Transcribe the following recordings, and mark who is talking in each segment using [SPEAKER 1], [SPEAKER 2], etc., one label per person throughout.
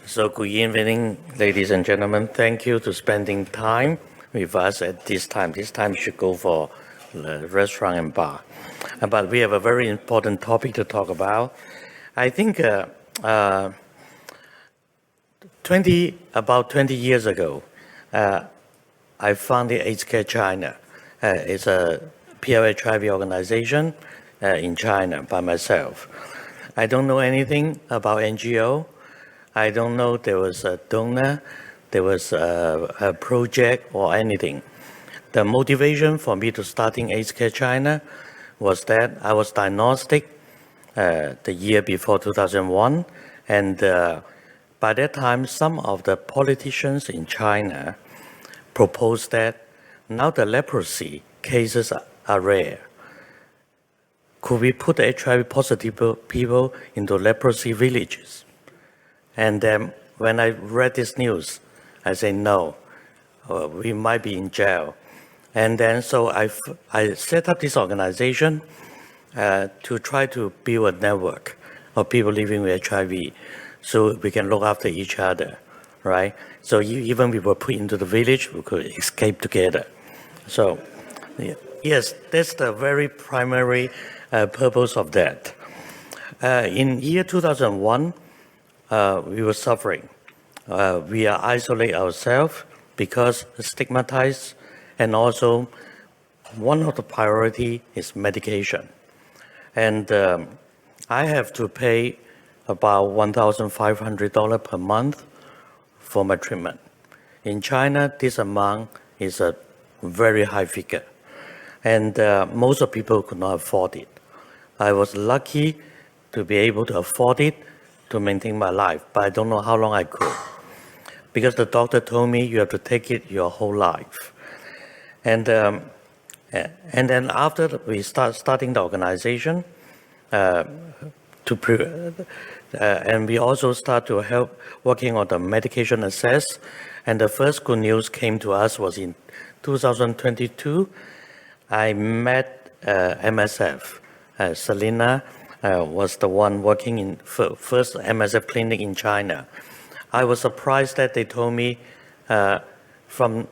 [SPEAKER 1] So good evening, ladies and gentlemen. Thank you for spending time with us at this time. This time you should go for the restaurant and bar. But we have a very important topic to talk about. I think about 20 years ago, I founded AIDS Care China. It's a PLWH HIV organization in China by myself. I don't know anything about NGO. I don't know there was a donor, there was a project or anything. The motivation for me to starting AIDS Care China was that I was diagnosed the year before 2001, and by that time, some of the politicians in China proposed that now the leprosy cases are rare. Could we put HIV positive people into leprosy villages? And then when I read this news, I said, no, we might be in jail. And then so I set up this organization to try to build a network of people living with HIV so we can look after each other, right? So even we were put into the village, we could escape together. So yes, that's the very primary purpose of that. In year 2001, we were suffering. We are isolate ourselves because stigmatized, and also one of the priority is medication. And I have to pay about $1,500 per month for my treatment. In China, this amount is a very high figure, and most of people could not afford it. I was lucky to be able to afford it to maintain my life, but I don't know how long I could, because the doctor told me you have to take it your whole life. And then after we starting the organization, and we also start to help working on the medication access. And the first good news came to us was in 2022. I met MSF, Selena. Was the one working in first MSF clinic in China. I was surprised that they told me from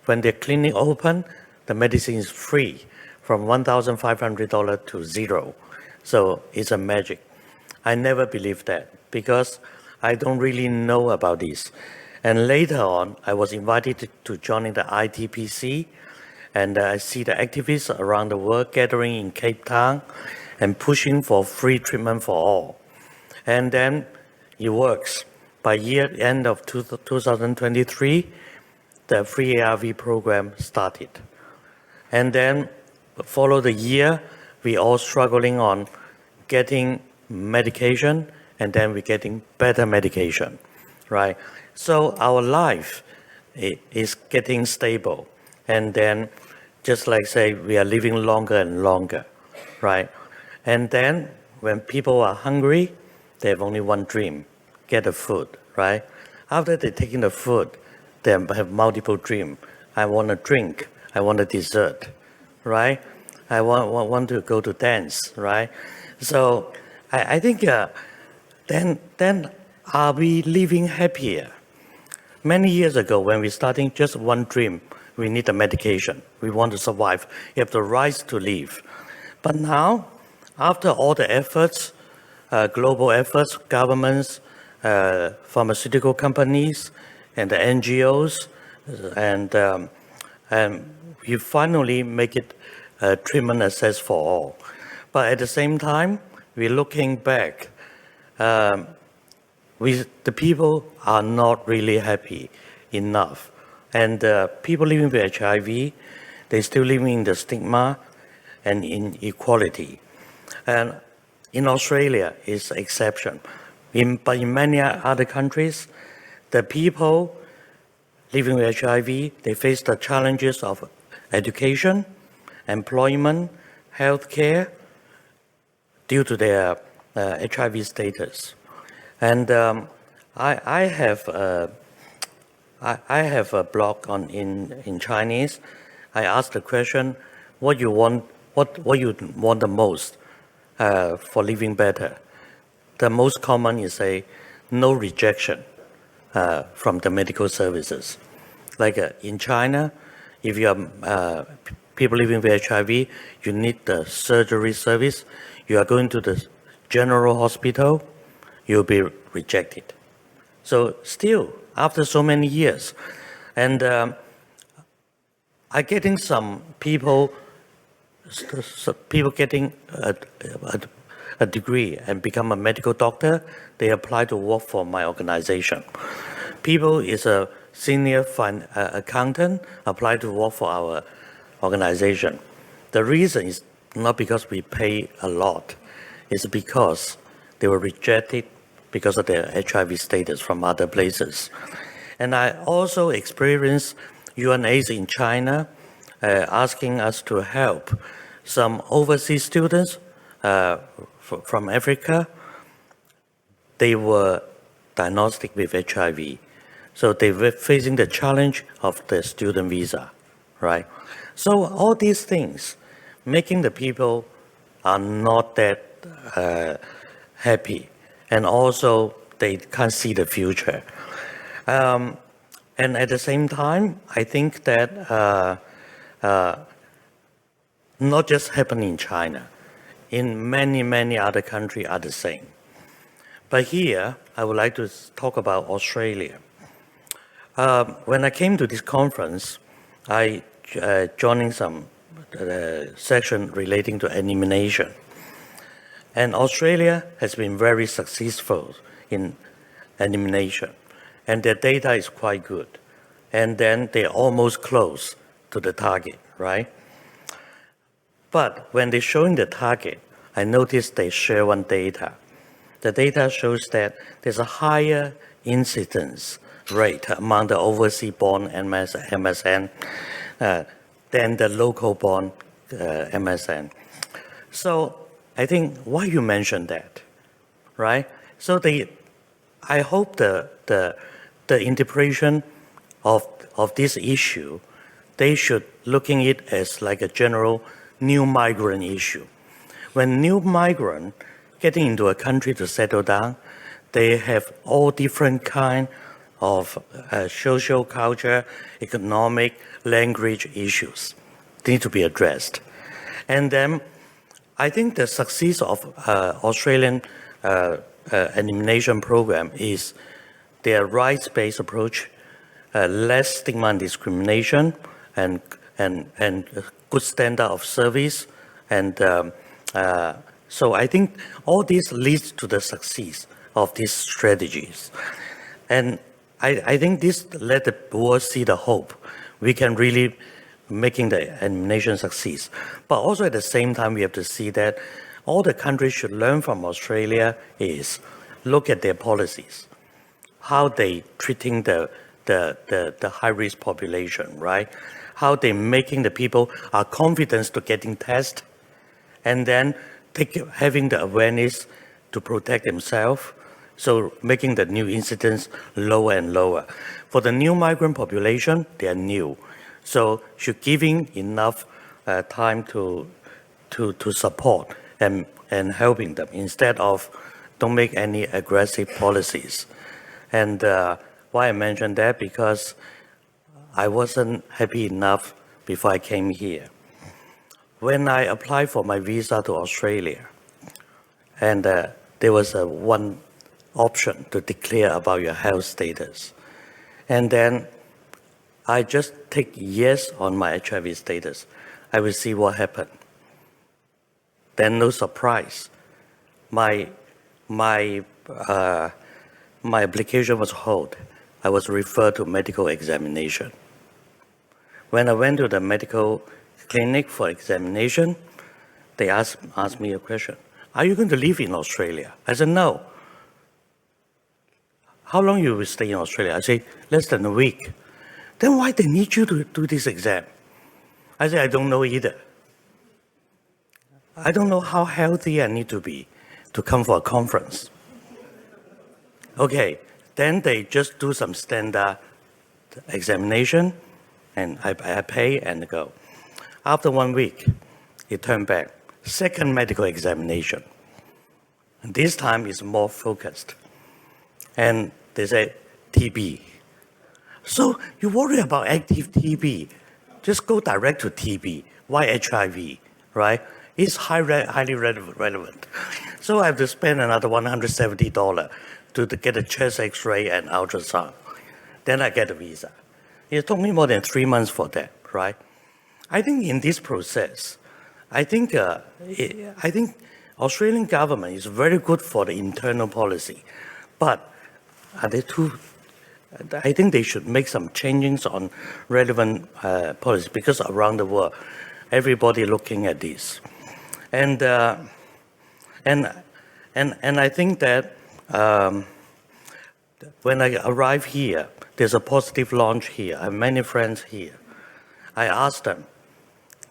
[SPEAKER 1] when their clinic opened, the medicine is free from $1,500 to zero. So it's a magic. I never believed that because I don't really know about this. And later on, I was invited to join the ITPC, and I see the activists around the world gathering in Cape Town and pushing for free treatment for all. And then it works. By year end of 2023, the free ARV program started. And then follow the year, we all struggling on getting medication, and then we're getting better medication, right? So our life is getting stable. And then just like say, we are living longer and longer, right? And then when people are hungry, they have only one dream, get the food, right? After they're taking the food, they have multiple dreams. I want a drink, I want a dessert, right? I want to go to dance, right? So I think then are we living happier? Many years ago when we're starting just one dream, we need a medication. We want to survive. You have the right to live. But now, after all the efforts, global efforts, governments, pharmaceutical companies, and the NGOs, and we finally make it treatment access for all. But at the same time, we're looking back. The people are not really happy enough. And people living with HIV, they're still living in the stigma and inequality. And in Australia, it's exception. But in many other countries, the people living with HIV, they face the challenges of education, employment, healthcare, due to their HIV status. And I have a blog in Chinese. I asked the question, what you want the most for living better? The most common is no rejection, from the medical services. Like in China, if you are people living with HIV, you need the surgery service. You are going to the general hospital, you'll be rejected. So still, after so many years, and I'm getting some people getting a degree and become a medical doctor, they apply to work for my organization. People is a senior accountant, apply to work for our organization. The reason is not because we pay a lot, it's because they were rejected because of their HIV status from other places. And I also experienced UNAIDS in China asking us to help some overseas students from Africa. They were diagnosed with HIV. So they were facing the challenge of the student visa, right? So all these things, making the people are not that happy. And also they can't see the future. And at the same time, I think that not just happening in China, in many, many other countries are the same. But here, I would like to talk about Australia. When I came to this conference, I joined some section relating to elimination. And Australia has been very successful in elimination, and their data is quite good. And then they're almost close to the target, right? But when they're showing the target, I noticed they share one data. The data shows that there's a higher incidence rate among the overseas-born MSN than the local-born MSN. So I think why you mentioned that, right? So I hope the interpretation of this issue, they should looking it as like a general new migrant issue. When new migrant getting into a country to settle down, they have all different kind of social, culture, economic, language issues need to be addressed. And then I think the success of Australian elimination program is their rights-based approach, less stigma and discrimination, and good standard of service. And so I think all this leads to the success of these strategies. And I think this let the world see the hope. We can really making the elimination succeed. But also at the same time, we have to see that all the countries should learn from Australia is look at their policies, how they treating the high-risk population, right? How they making the people are confident to getting tested, and then having the awareness to protect themselves, so making the new incidence lower and lower. For the new migrant population, they are new. So should giving enough time to support and helping them instead of don't make any aggressive policies. And why I mentioned that, because I wasn't happy enough before I came here. When I applied for my visa to Australia, and there was one option to declare about your health status. And then I just take yes on my HIV status. I will see what happened. Then no surprise. My application was held. I was referred to medical examination. When I went to the medical clinic for examination, they asked me a question. Are you going to live in Australia? I said, no. How long you will stay in Australia? I said, less than a week. Then why they need you to do this exam? I said, I don't know either. I don't know how healthy I need to be to come for a conference. Okay, then they just do some standard examination, and I pay and go. After 1 week, it turned back. Second medical examination. And this time is more focused. And they say, TB. So you worry about active TB, just go direct to TB. Why HIV, right? It's highly relevant. So I have to spend another $170 to get a chest X-ray and ultrasound. Then I get a visa. It took me more than 3 months for that, right? I think in this process, I think Australian government is very good for the internal policy, but are they too? I think they should make some changes on relevant policy, because around the world, everybody looking at this, and I think that when I arrive here, there's a positive launch here. I have many friends here. I asked them,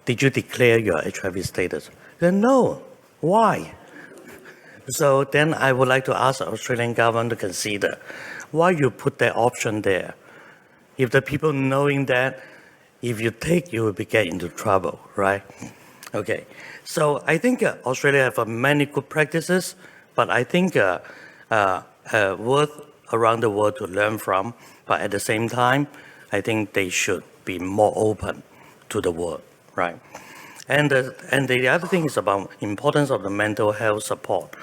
[SPEAKER 1] "Did you declare your HIV status?" They said, "No." Why? So then I would like to ask the Australian government to consider why you put that option there. If the people knowing that if you take, you will get into trouble, right? Okay, so I think Australia have many good practices, but I think worth around the world to learn from. But at the same time, I think they should be more open to the world, right? And the other thing is about importance of the mental health support.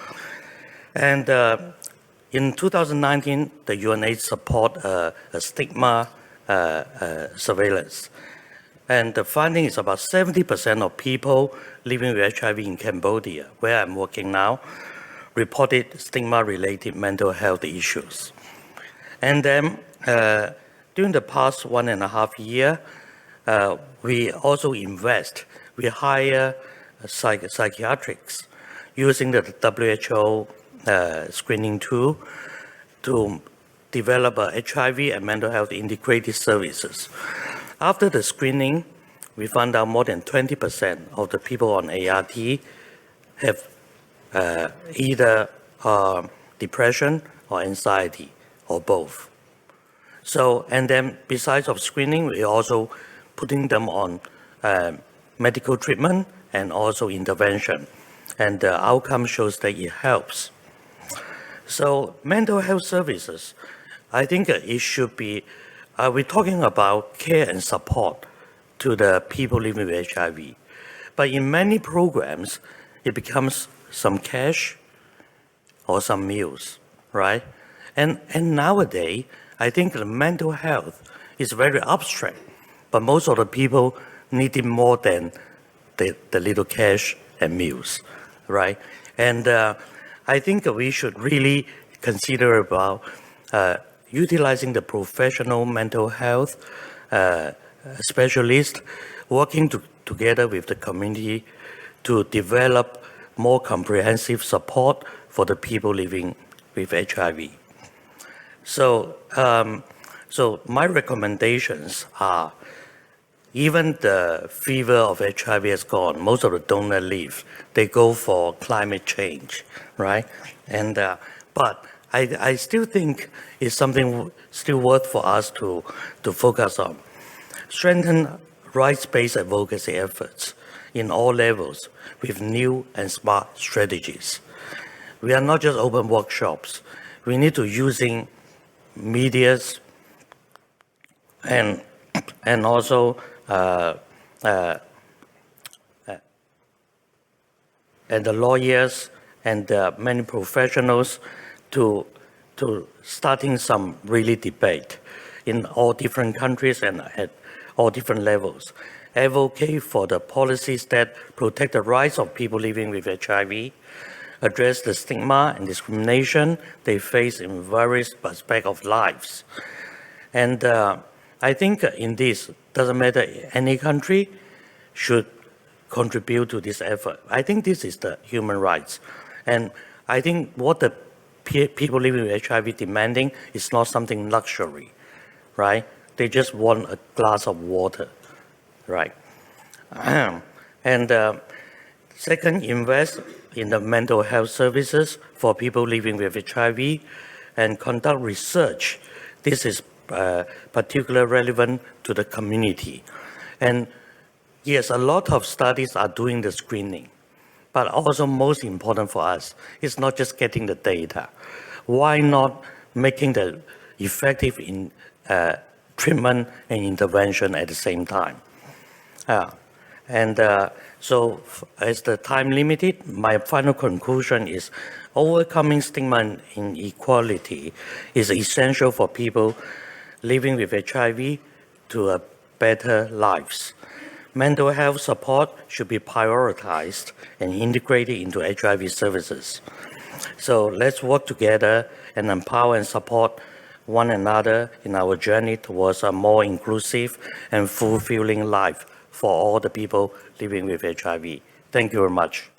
[SPEAKER 1] And in 2019, the UNAIDS support a stigma surveillance. And the finding is about 70% of people living with HIV in Cambodia, where I'm working now, reported stigma-related mental health issues. And then during the past 1.5 years, we also invest. We hire psychiatrists using the WHO screening tool to develop HIV and mental health integrated services. After the screening, we found out more than 20% of the people on ART have either depression or anxiety or both. So, and then besides of screening, we also putting them on medical treatment and also intervention. And the outcome shows that it helps. So mental health services, I think it should be, we're talking about care and support to the people living with HIV. But in many programs, it becomes some cash or some meals, right? And nowadays, I think the mental health is very abstract, but most of the people need it more than the little cash and meals, right? And I think we should really consider about utilizing the professional mental health specialists, working together with the community to develop more comprehensive support for the people living with HIV. So, so my recommendations are, even the fever of HIV has gone, most of the donors leave. They go for climate change, right? And but I still think it's something still worth for us to focus on. Strengthen rights-based advocacy efforts in all levels with new and smart strategies. We are not just open workshops. We need to using medias and also and the lawyers and many professionals to starting some really debate in all different countries and at all different levels. Advocate for the policies that protect the rights of people living with HIV, address the stigma and discrimination they face in various aspects of lives. And I think in this, doesn't matter, any country should contribute to this effort. I think this is the human rights. And I think what the people living with HIV demanding is not something luxury, right? They just want a glass of water, right? And second, invest in the mental health services for people living with HIV and conduct research. This is particularly relevant to the community. And yes, a lot of studies are doing the screening, but also most important for us is not just getting the data. Why not making the effective in treatment and intervention at the same time. So as the time limited, my final conclusion is overcoming stigma and inequality is essential for people living with HIV to a better lives. Mental health support should be prioritized and integrated into HIV services. So let's work together and empower and support one another in our journey towards a more inclusive and fulfilling life for all the people living with HIV. Thank you very much.